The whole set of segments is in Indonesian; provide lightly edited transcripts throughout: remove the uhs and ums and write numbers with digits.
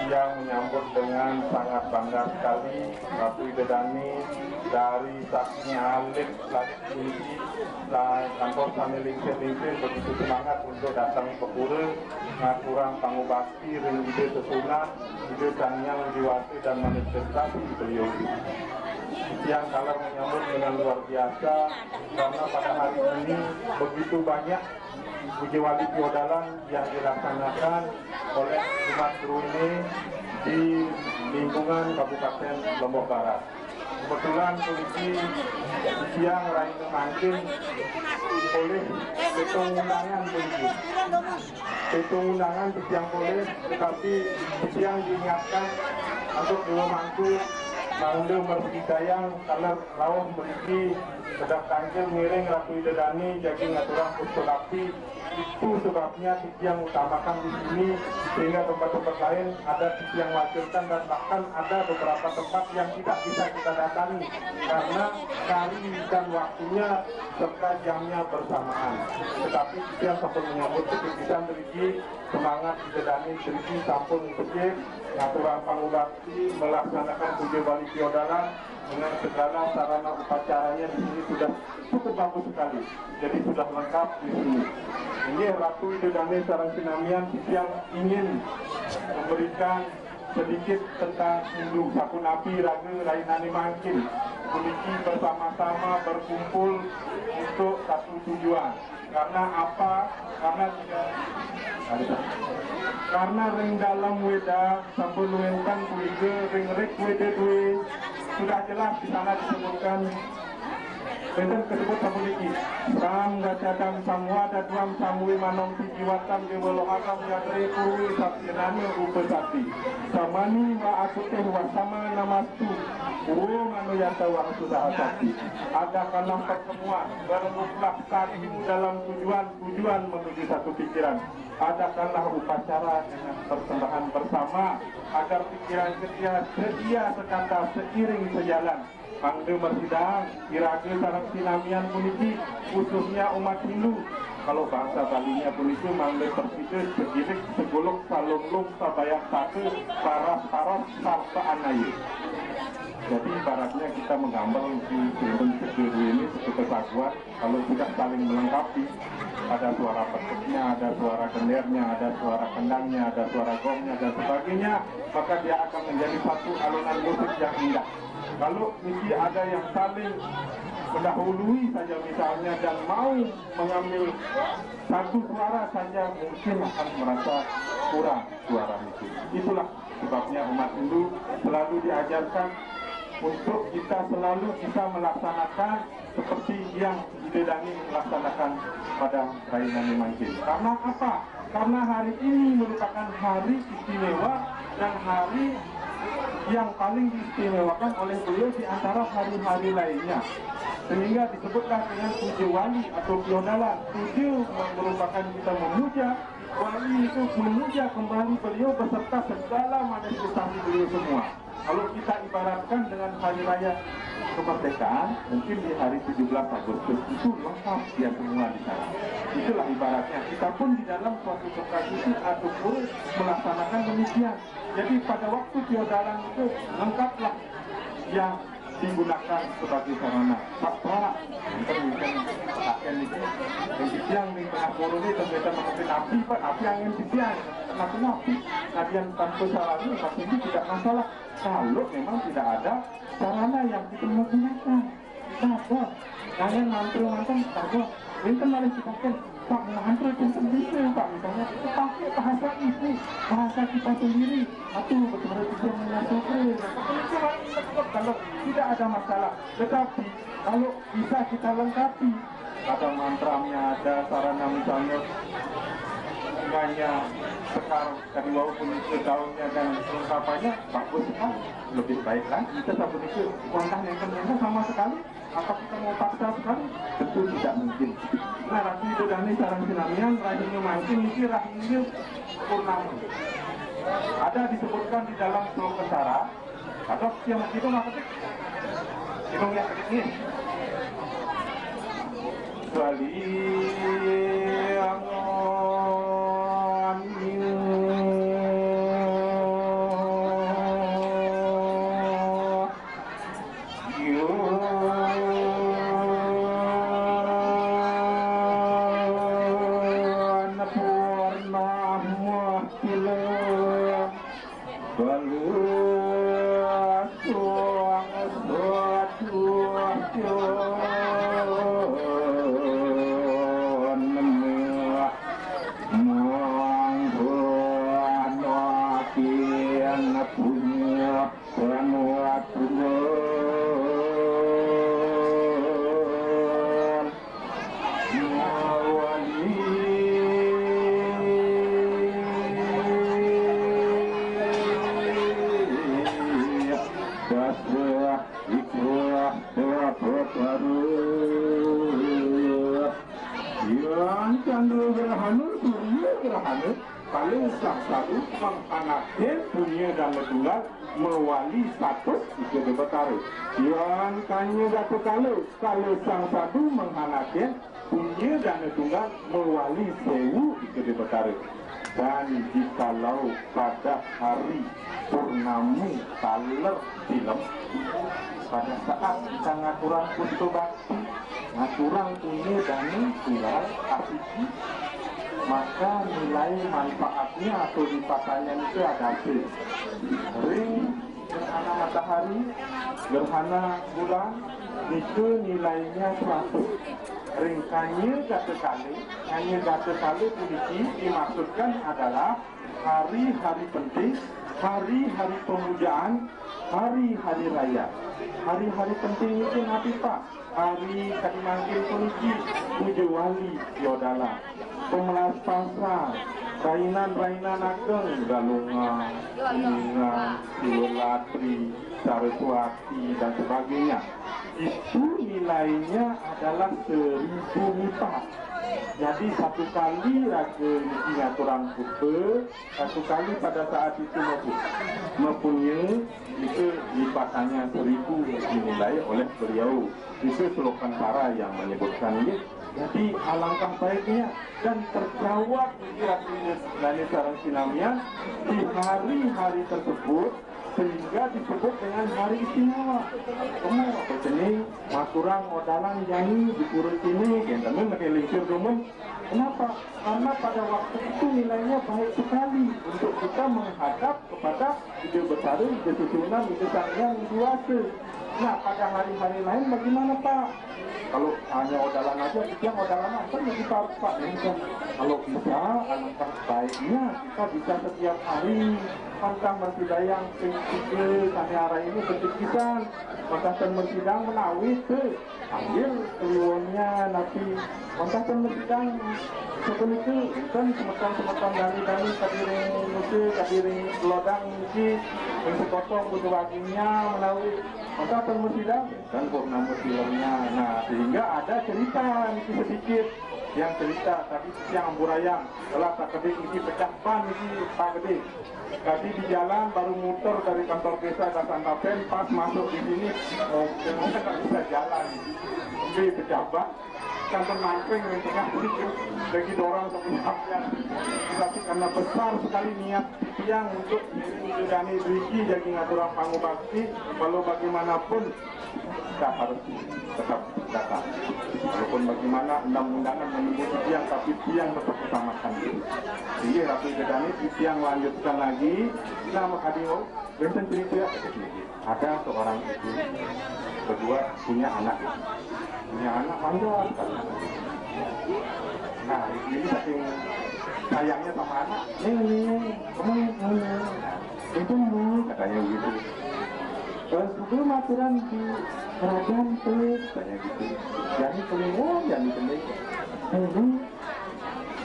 yang menyambut dengan sangat bangga sekali Ratu Idedani dari saksinya Alif Lalit Kunci kantor Sani Lingsir begitu semangat untuk datang ke Pura ngaturang pangubakti ring ide sesunat ide Sanyang Diwati dan manifestasi beliau yang kalah menyambut dengan luar biasa karena pada hari ini begitu banyak puji wali piodalan yang dilaksanakan oleh umat Guru ini di lingkungan Kabupaten Lombok Barat. Kebetulan polisi siang Raina Mangkin oleh hitung undangan polisi. Hitung undangan siang boleh, tetapi siang diingatkan untuk memangku Mangde Mersidayang karena rawuh memiliki sedang tanjil miring Ratu Idedani jadi ngaturang pustolakti. Itu sebabnya tiki yang utamakan di sini sehingga tempat-tempat lain ada tiki yang wajibkan dan bahkan ada beberapa tempat yang tidak bisa kita datangi karena kali dan waktunya serta jamnya bersamaan. Tetapi tiki yang sampai menyambut kepikiran dari semangat Idedani dari sampun kecil ngaturang pangubakti melaksanakan puja wali piodalan dengan segala sarana upacaranya di sini sudah cukup bagus sekali. Jadi sudah lengkap di sini. Ini Ratu Idedani sareng sinamian yang ingin memberikan sedikit tentang Hindu Sakun Api Raga Rainani Mangkin. Kunci bersama-sama berkumpul untuk satu tujuan. Karena apa? Karena ring dalam weda sampun nuenkan kuige ring rek weda due sudah jelas di sana disebutkan benten kesebut sampun iki sam gacadang samwa daduam samwi manong tijiwatam gewelo akam yadre kurwi sapyenani upesati samani wa akuteh wasama namastu manu yata wa sudah asati ada kalam pertemuan bermutlak satu dalam tujuan menuju satu pikiran. Adakanlah upacara dengan persembahan bersama agar pikiran sedia sekata seiring sejalan. Mangde Mersidang, Irage sareng sinamian puniki khususnya umat Hindu. Kalau bahasa Balinya puniki Mangde Perside segirik segolok salunglung sabayak satu paras sarta anayu. Jadi ibaratnya kita menggambar di bentuk ini seperti kesatuan kalau sudah saling melengkapi. Ada suara petiknya, ada suara gendernya, ada suara kendangnya, ada suara gongnya dan sebagainya, maka dia akan menjadi satu alunan musik yang indah. Kalau mesti ada yang saling mendahului saja misalnya dan mau mengambil satu suara saja mungkin akan merasa kurang suara itu. Itulah sebabnya umat Hindu selalu diajarkan untuk kita selalu bisa melaksanakan seperti yang Idedani melaksanakan pada Rainani Mangkin. Karena apa? Karena hari ini merupakan hari istimewa dan hari yang paling diistimewakan oleh beliau di antara hari-hari lainnya. Sehingga disebutlah dengan puja wali atau piodalan. Puja merupakan kita memuja, wali itu memuja kembali beliau beserta segala manifestasi beliau semua. Kalau kita ibaratkan dengan hari raya kemerdekaan, mungkin di hari 17 Agustus itu lengkap dia semua di sana. Itulah ibaratnya. Kita pun di dalam suatu tradisi ataupun melaksanakan demikian. Jadi pada waktu piodalan itu lengkaplah yang digunakan sebagai sarana pasra. Mungkin pakaian itu yang di tengah koron ini ternyata mengambil api angin siang api kalian tanpa sarana pasti itu tidak masalah kalau memang tidak ada sarana yang kita menggunakan. Sabar, kalian mantul sabar. Ini mari kita Pak mantul tentang bisa Pak misalnya kita pakai bahasa ibu, bahasa kita sendiri atau betul-betul bisa menyatukan. Kalau tidak ada masalah, tetapi kalau bisa kita lengkapi, ada mantranya, ada sarana misalnya bunganya, sekar dari walaupun itu daunnya dan lengkapannya bagus sekali, lebih baik lagi. Tetapi itu kontak yang ternyata sama sekali. Apa kita mau paksa sekali? Tentu tidak mungkin. Nah, Ratu Idedani sareng sinamian Rahiyu Mangkin ini Rahiyu Purnama. Ada disebutkan di dalam Sloka Kesara atau yang itu maksudnya itu yang ini paling satu menghanakan punya dan tunggal mewali status Ike Betara. Yang kanya satu kalau sang satu menghanakan punya dan tunggal mewali sewu Ike Betara. Dan jikalau pada hari purnami taler film, pada saat kita ngaturang putu bakti, ngaturang punya dan tunggal asiki, maka nilai manfaatnya atau dipakainya itu ada ring gerhana matahari, gerhana bulan itu nilainya 100. Ringkanya kata kali polisi dimaksudkan adalah hari-hari penting, hari-hari pemujaan, hari-hari raya. Hari-hari penting itu nanti Pak, hari kami manggil polisi, puja wali, yodala, pemelas pasar, rainan ageng, galungan, kuningan, siwalatri, saraswati, dan sebagainya. Itu nilainya adalah 1000 muta. Jadi satu kali raga ingat orang putra, satu kali pada saat itu mempunyai itu lipatannya 1000 dinilai oleh beliau. Itu slogan para yang menyebutkannya. Jadi alangkah baiknya dan terjawab dari sarang sinamnya di hari-hari tersebut sehingga disebut dengan hari istimewa. Kamu apa jenis makurang odalan jani di pura sini, kentangnya pakai lincir domen. Kenapa? Karena pada waktu itu nilainya baik sekali untuk kita menghadap kepada ide besar, ide susunan, ide yang dewasa. Nah, pada hari-hari lain bagaimana Pak? Kalau hanya odalan aja, yang odalan apa yang kita Pak? Kalau bisa, alangkah baiknya kita bisa setiap hari pantang mersidayang tiga sehari ini berpikiran pantang mersidang menawis ambil keluarnya nanti pantang mersidang sebelum itu kan semetan dari kadiri musi kadiri lodang musi yang sekotong butuh waginya menawis pantang mersidang dan purnama filmnya. Nah sehingga ada cerita sedikit yang cerita tadi siang burayang setelah tak gede ini pecah ban ini tak gede. Tadi di jalan baru muter dari kantor desa ke Santa Fen, pas masuk di sini mobilnya nggak bisa jalan, jadi pejabat kantor mancing yang tengah sedikit lagi dorong semuanya. Tapi karena besar sekali niat tiang untuk menjadi Riki jadi ngaturang pangu bakti, walau bagaimanapun kita harus tetap datang. Walaupun bagaimana undang-undangan menyebut tiang, tapi tiang tetap utamakan. Jadi Ratu Gedani tiang lanjutkan lagi. Nama Kadimo, Benten cerita ada seorang ibu berdua punya anak mandor. Nah ini saking sayangnya sama anak, kamu itu katanya begitu. Terus sebelum aturan di kerajaan katanya gitu. Jadi kelingo, jadi keling.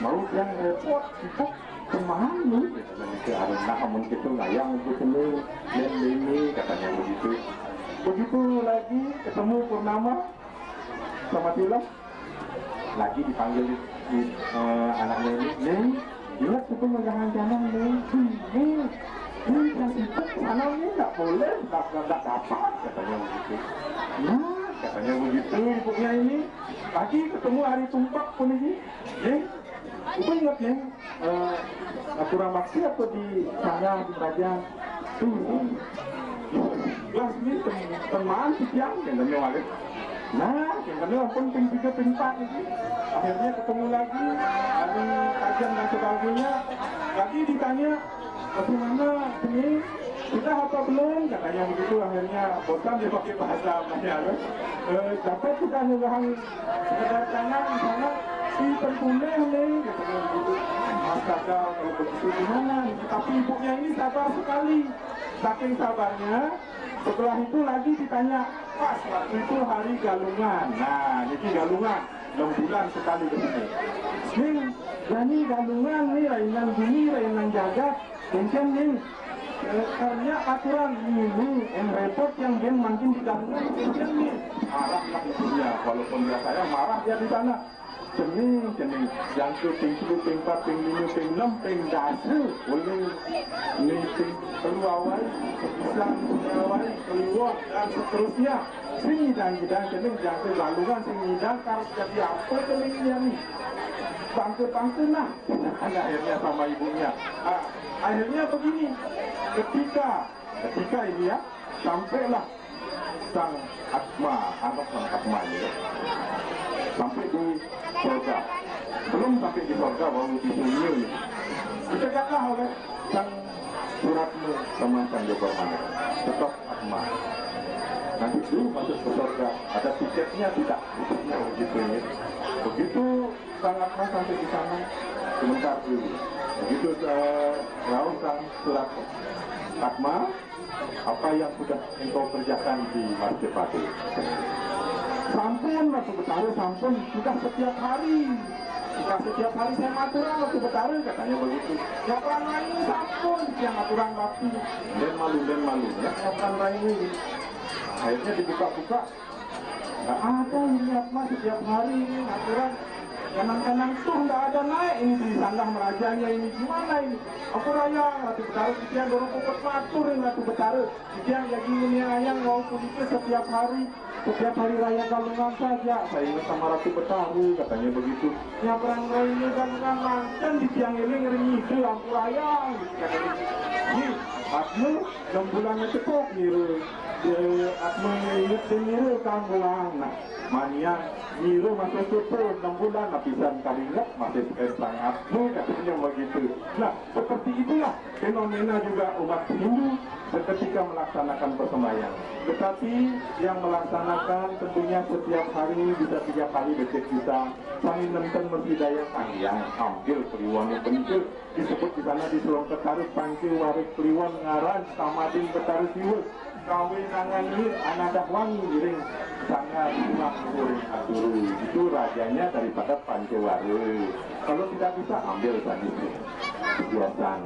Mau yang repot, kita kemana? Katanya ke arena, namun kita ngayang itu keling, dan ini katanya begitu. Begitu lagi ketemu Purnama sama Tilam, lagi dipanggil di anaknya ini, lihat sebelum jangan-jangan ini yang itu anaknya nggak boleh, nggak dapat katanya begitu. Nah katanya begitu ibunya ini lagi ketemu hari tumpak pun ini, ibu ingat aturan bakti atau di sana di kerajaan gelas ini teman siang katanya wali. Nah katanya penting 3 pintar ini. Akhirnya ketemu lagi hari kajian dan sebagainya, lagi ditanya bagaimana ini sudah apa belum, katanya begitu. Akhirnya bosan dia pakai bahasa Melayu. Dapat sudah nyebahan kedatangan di sana si tentunya nih, katanya begitu. Mas Kakak kalau begitu gimana? Tapi ibunya ini sabar sekali, saking sabarnya. Setelah itu lagi ditanya, pas waktu itu hari galungan. Nah, ini galungan 6 bulan sekali ke sini. Nih, jadi galungan nih, rainan bumi, rainan jagat, kencang nih. Karena aturan ini yang repot yang dia makin di galungan kencang nih. Marahlah ibunya, walaupun dia saya marah dia di sana. Cening, yang ke ping 10, ping 4, ping 5, ping 6, ping dasar, boleh ini ping keluar, pisang keluar, keluar dan seterusnya. Sini dan cening yang ke galungan sini dan kalau jadi apa celingnya nih? Bangke nah, akhirnya sama ibunya. Akhirnya begini, ketika ini ya, sampailah sang Atma, anggap sang Atma ya, sampai di surga. Belum sampai di surga, baru di dunia ini. Dicegatlah oleh sang Suratmu sama sang Jokormana. Tetap Atma. Nanti dulu masuk ke surga, ada tiketnya tidak? Tiketnya begitu ya. Begitu sang Atma sampai di sana, sebentar dulu. Begitu lalu sang Surat Atma, apa yang sudah engkau kerjakan di Majapahit? Sampun waktu Betara, sampun sudah setiap hari. Jika setiap hari saya maturan waktu Betara, katanya begitu. Ya orang lain sampun, yang maturan bakti. Dan malu ya, orang lain. Akhirnya dibuka-buka, nggak ada ini Atma setiap hari ini maturan. Kanang-kanang tuh nggak ada naik ini di sandah merajanya ini gimana ini? Aku raya Ratu Betara sekian dorong pokok matur ini Ratu Betara sekian jadi ini ayang mau kulitnya setiap hari raya galungan saja. Saya ingat sama Ratu Betara katanya begitu. Ya perang raya galungan mantan di tiang ini ngeringi itu aku raya gitu katanya. Ini Atma 6 bulannya cukup niru. Atma ingat niru kang bulan. Nah, mania niru masih cukup 6 bulan lapisan kalingat masih sangat katanya begitu. Nah seperti itulah fenomena juga umat Hindu ketika melaksanakan persembahyaan. Tetapi yang melaksanakan tentunya setiap hari bisa 3 kali becek bisa sami nenten mersidaya yang ambil kliwon yang penting disebut di sana di Sulong Ketarus Pangkil Waris Kliwon Ngaran Samadin Ketarus Siwus kawinangan ini anadah wangi giring sangat rumah kuring aturu itu rajanya daripada Pancewaru. Kalau tidak bisa ambil tadi biasaan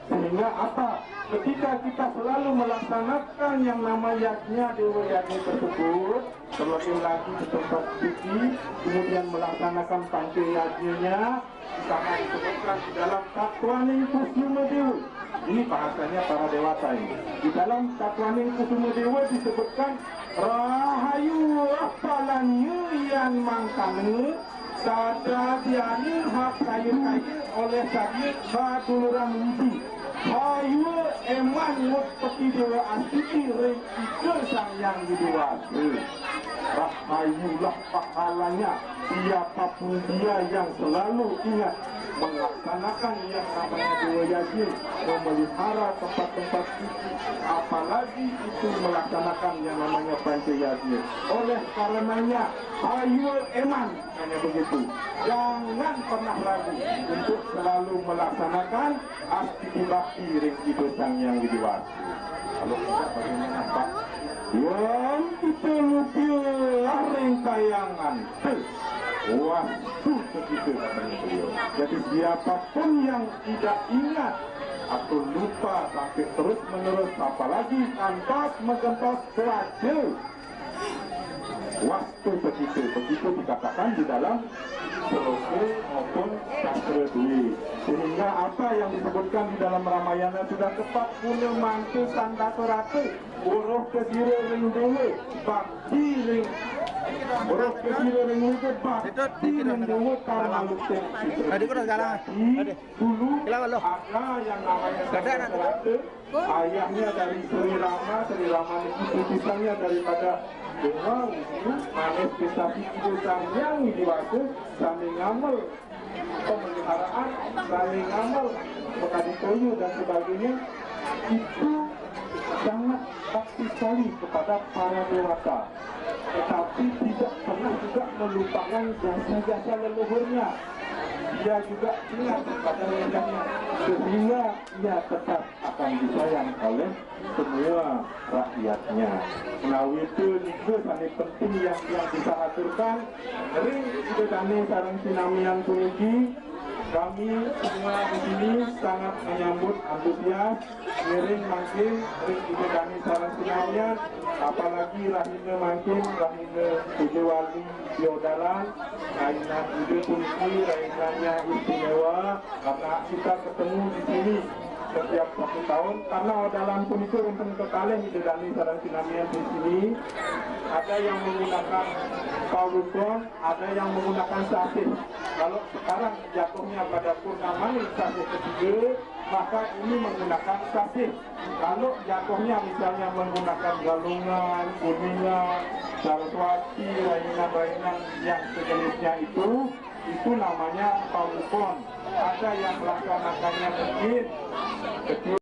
sehingga apa ketika kita selalu melaksanakan yang nama yajna dewa yajna tersebut terlebih lagi di tempat suci kemudian melaksanakan panca yajnanya sama disebutkan di dalam Tatwaning Kusuma Dewa. Ini bahasanya para dewata ini. Di dalam Tatwaning Kusuma Dewa disebutkan rahayu apalannya yang mangkane sada diani hak kayu-kayu oleh sadir baduluran widi hayu eman mut peti dewa asiti ring ike sang yang didewasa rahayulah pahalanya siapapun dia yang selalu ingat melaksanakan yang namanya dewa yajin memelihara tempat-tempat suci apalagi itu melaksanakan yang namanya panca yajin oleh karenanya ayu eman hanya begitu jangan pernah ragu untuk selalu melaksanakan aktivitas bakti ring hidup sang yang didewasa. Kalau tidak bagaimana Pak? Yang kita lupilah ring kayangan waktu segitu katanya beliau. Jadi siapapun yang tidak ingat atau lupa sampai terus menerus apalagi tanpa mengentos wajib waktu begitu dikatakan di dalam Seloke maupun Sastra Dwi sehingga apa yang disebutkan di dalam Ramayana sudah tepat punya mantu sandato ratu uruh kesira ring dewe bakti ring uruh kesira ring dewe bakti ring dewe karena lutek dulu ada yang namanya ratu ayahnya dari Sri Rama itu pisangnya daripada Dewa manifestasi hidup yang diwakil saling ngamal pemeliharaan saling ngamal bekadi koyu dan sebagainya itu sangat bakti sekali kepada para dewata, tetapi tidak pernah juga melupakan jasa-jasa leluhurnya. Dia juga ingat pada leluhurnya, sehingga ia tetap akan disayang oleh semua rakyatnya. Menawi itu sangat penting yang bisa aturkan. Ring itu kami sarang sinamian puniki. Kami semua di sini sangat menyambut antusias miring makin ring ide kami sarang sinamnya, apalagi rahina makin rahina ide wali diodalan rainan ide kunci rainannya istimewa karena kita ketemu di sini setiap 1 tahun karena odalan pun itu untuk kekalih ide kami sarang sinamnya di sini. Ada yang menggunakan paulukon, ada yang menggunakan sasih. Kalau sekarang jatuhnya pada purnama sasih ketiga, maka ini menggunakan sasih. Kalau jatuhnya misalnya menggunakan galungan, kuningan, saraswati, rainan-rainan yang sejenisnya itu namanya paulukon. Ada yang melaksanakannya mungkin kecil